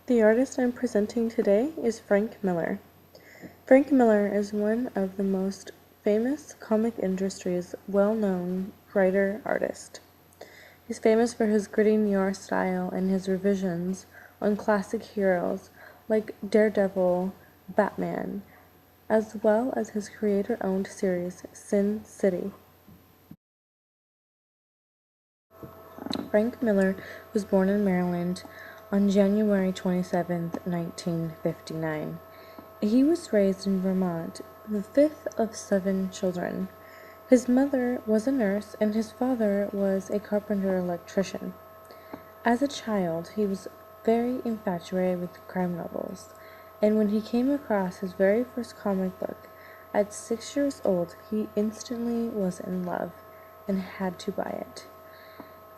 The artist I'm presenting today is Frank Miller. Frank Miller is one of the most famous comic industry's well-known writer-artist. He's famous for his gritty noir style and his revisions on classic heroes like Daredevil, Batman, as well as his creator-owned series Sin City. Frank Miller was born in Maryland on January 27, 1959. He was raised in Vermont, the fifth of 7 children. His mother was a nurse and his father was a carpenter-electrician. As a child, he was very infatuated with crime novels, and when he came across his very first comic book, at 6 years old, he instantly was in love and had to buy it.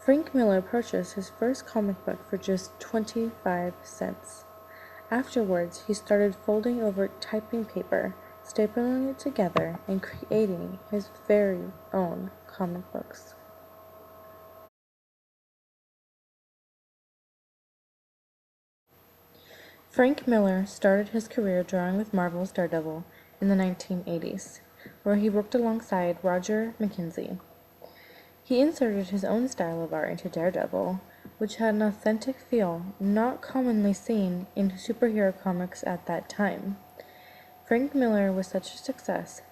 Frank Miller purchased his first comic book for just 25 cents. Afterwards, he started folding over typing paper, stapling it together, and creating his very own comic books. Frank Miller started his career drawing with Marvel's Daredevil in the 1980s, where he worked alongside Roger McKenzie. He inserted his own style of art into Daredevil, which had an authentic feel not commonly seen in superhero comics at that time. Frank Miller was such a success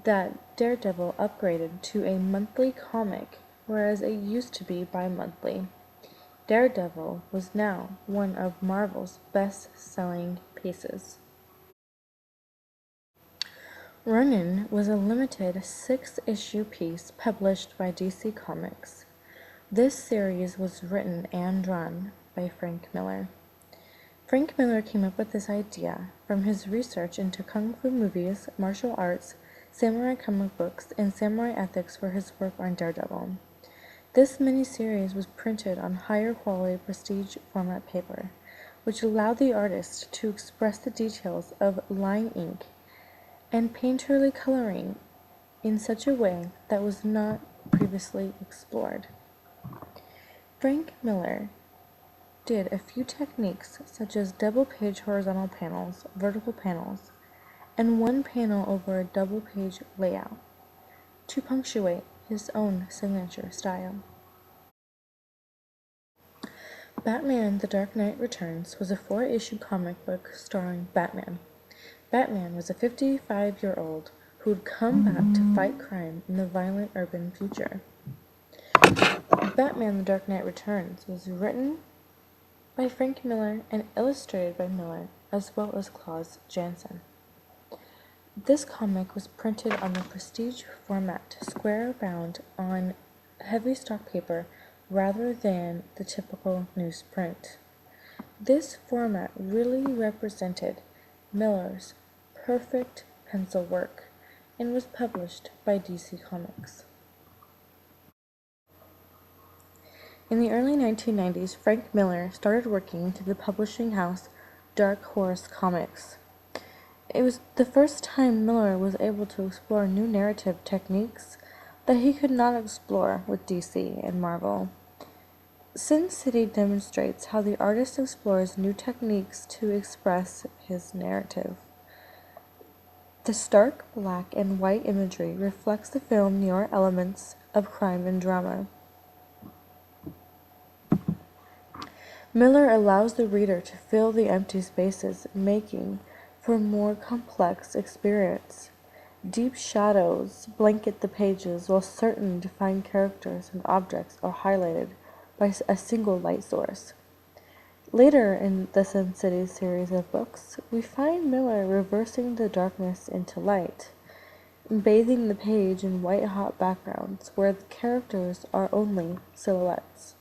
that Daredevil upgraded to a monthly comic, whereas it used to be bi-monthly. Daredevil was now one of Marvel's best-selling pieces. Ronin was a limited 6-issue piece published by DC Comics. This series was written and drawn by Frank Miller. Frank Miller came up with this idea from his research into kung fu movies, martial arts, samurai comic books, and samurai ethics for his work on Daredevil. This miniseries was printed on higher quality prestige format paper, which allowed the artist to express the details of line ink and painterly coloring in such a way that was not previously explored. Frank Miller did a few techniques such as double-page horizontal panels, vertical panels, and one panel over a double-page layout to punctuate his own signature style. Batman: The Dark Knight Returns was a 4-issue comic book starring Batman. Batman was a 55-year-old who would come back to fight crime in the violent urban future. Batman: The Dark Knight Returns was written by Frank Miller and illustrated by Miller, as well as Klaus Janson. This comic was printed on the prestige format, square bound on heavy stock paper rather than the typical newsprint. This format really represented Miller's perfect pencil work and was published by DC Comics. In the early 1990s, Frank Miller started working to the publishing house Dark Horse Comics. It was the first time Miller was able to explore new narrative techniques that he could not explore with DC and Marvel. Sin City demonstrates how the artist explores new techniques to express his narrative. The stark black and white imagery reflects the film noir elements of crime and drama. Miller allows the reader to fill the empty spaces, making for a more complex experience. Deep shadows blanket the pages, while certain defined characters and objects are highlighted by a single light source. Later in the Sin City series of books, we find Miller reversing the darkness into light, bathing the page in white-hot backgrounds where the characters are only silhouettes.